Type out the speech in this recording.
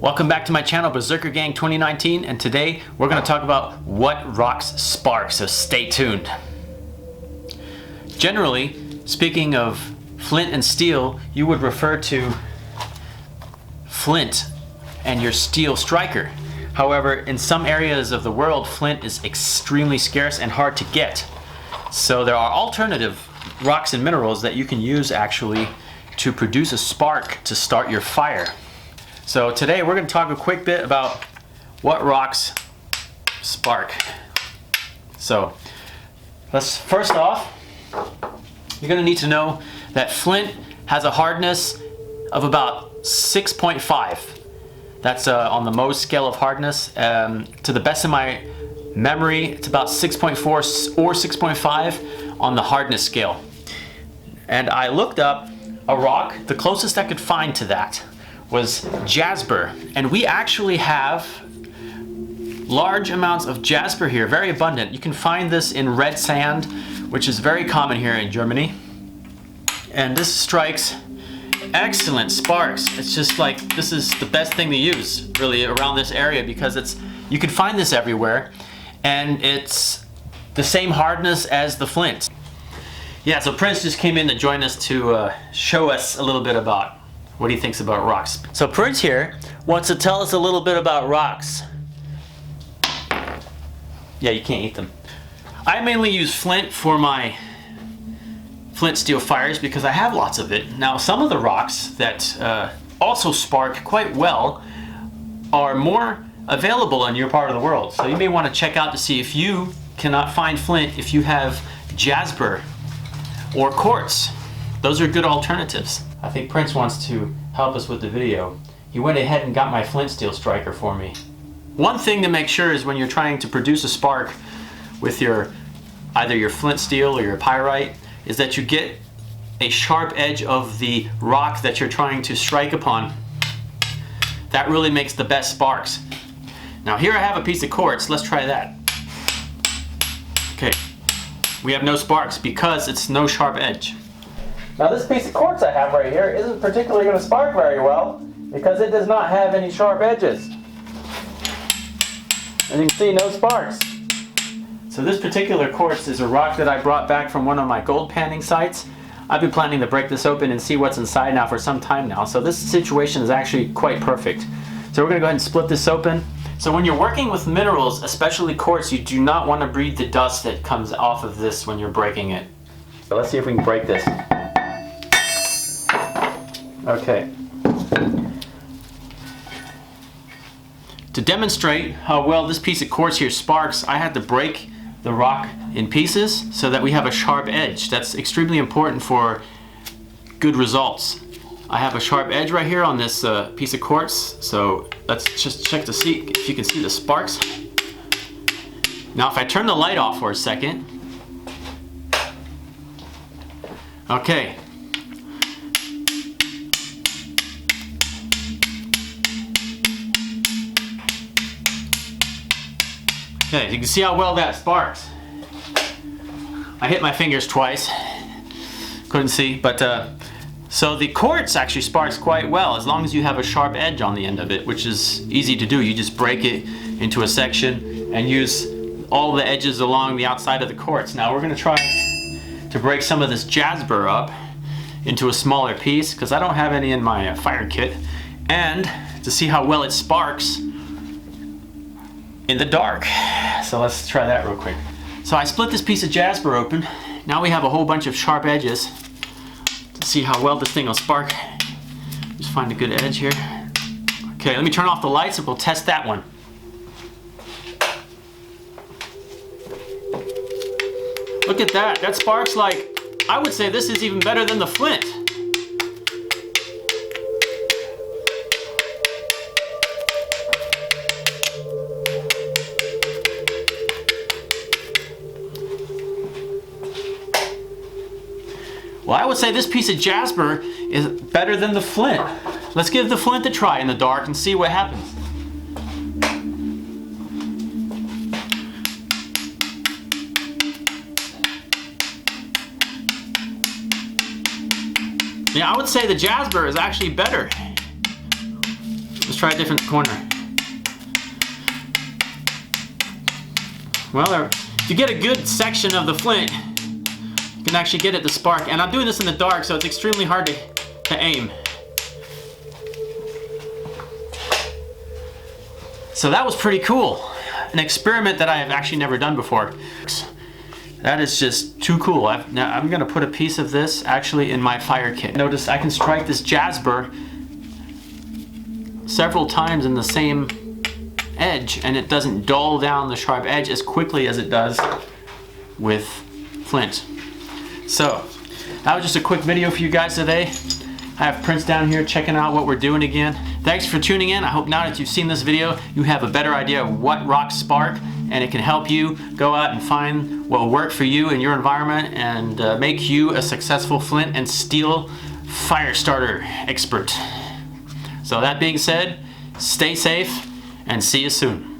Welcome back to my channel, Berserker Gang 2019, and today we're going to talk about what rocks spark, so stay tuned. Generally, speaking of flint and steel, you would refer to flint and your steel striker. However, in some areas of the world, flint is extremely scarce and hard to get. So there are alternative rocks and minerals that you can use actually to produce a spark to start your fire. So today we're going to talk a quick bit about what rocks spark. So first off, you're going to need to know that flint has a hardness of about 6.5. That's on the Mohs scale of hardness. To the best of my memory, it's about 6.4 or 6.5 on the hardness scale. And I looked up a rock, the closest I could find to that was Jasper. And we actually have large amounts of Jasper here, very abundant. You can find this in red sand, which is very common here in Germany. And this strikes excellent sparks. It's just like, this is the best thing to use really around this area because you can find this everywhere and it's the same hardness as the flint. Yeah, so Prince just came in to join us to show us a little bit about what he thinks about rocks. So Prince here wants to tell us a little bit about rocks. Yeah, you can't eat them. I mainly use flint for my flint steel fires because I have lots of it. Now some of the rocks that also spark quite well are more available in your part of the world. So you may want to check out to see if you cannot find flint, if you have Jasper or quartz. Those are good alternatives. I think Prince wants to help us with the video. He went ahead and got my flint steel striker for me. One thing to make sure is when you're trying to produce a spark with either your flint steel or your pyrite, is that you get a sharp edge of the rock that you're trying to strike upon. That really makes the best sparks. Now here I have a piece of quartz. Let's try that. Okay, we have no sparks because it's no sharp edge. Now this piece of quartz I have right here isn't particularly going to spark very well because it does not have any sharp edges. As you can see, no sparks. So this particular quartz is a rock that I brought back from one of my gold panning sites. I've been planning to break this open and see what's inside now for some time now. So this situation is actually quite perfect. So we're going to go ahead and split this open. So when you're working with minerals, especially quartz, you do not want to breathe the dust that comes off of this when you're breaking it. So let's see if we can break this. Okay. To demonstrate how well this piece of quartz here sparks, I had to break the rock in pieces so that we have a sharp edge. That's extremely important for good results. I have a sharp edge right here on this piece of quartz, so let's just check to see if you can see the sparks. Now if I turn the light off for a second, okay. Okay, you can see how well that sparks. I hit my fingers twice, couldn't see, but so the quartz actually sparks quite well as long as you have a sharp edge on the end of it, which is easy to do. You just break it into a section and use all the edges along the outside of the quartz. Now we're going to try to break some of this Jasper up into a smaller piece because I don't have any in my fire kit, and to see how well it sparks in the dark. So let's try that real quick. So I split this piece of Jasper open. Now we have a whole bunch of sharp edges to see how well this thing will spark. Just find a good edge here. Okay, let me turn off the lights and we'll test that one. Look at that. That sparks like, I would say this is even better than the flint. Well, I would say this piece of Jasper is better than the flint. Let's give the flint a try in the dark and see what happens. Yeah, I would say the Jasper is actually better. try a different corner. Well, if you get a good section of the flint, you can actually get it to spark. And I'm doing this in the dark, so it's extremely hard to aim. So that was pretty cool. An experiment that I have actually never done before. That is just too cool. Now I'm gonna put a piece of this actually in my fire kit. Notice I can strike this Jasper several times in the same edge and it doesn't dull down the sharp edge as quickly as it does with flint. So that was just a quick video for you guys today. I have Prince down here checking out what we're doing again. Thanks for tuning in. I hope now that you've seen this video, you have a better idea of what rocks spark, and it can help you go out and find what will work for you in your environment and make you a successful flint and steel fire starter expert. So that being said, stay safe and see you soon.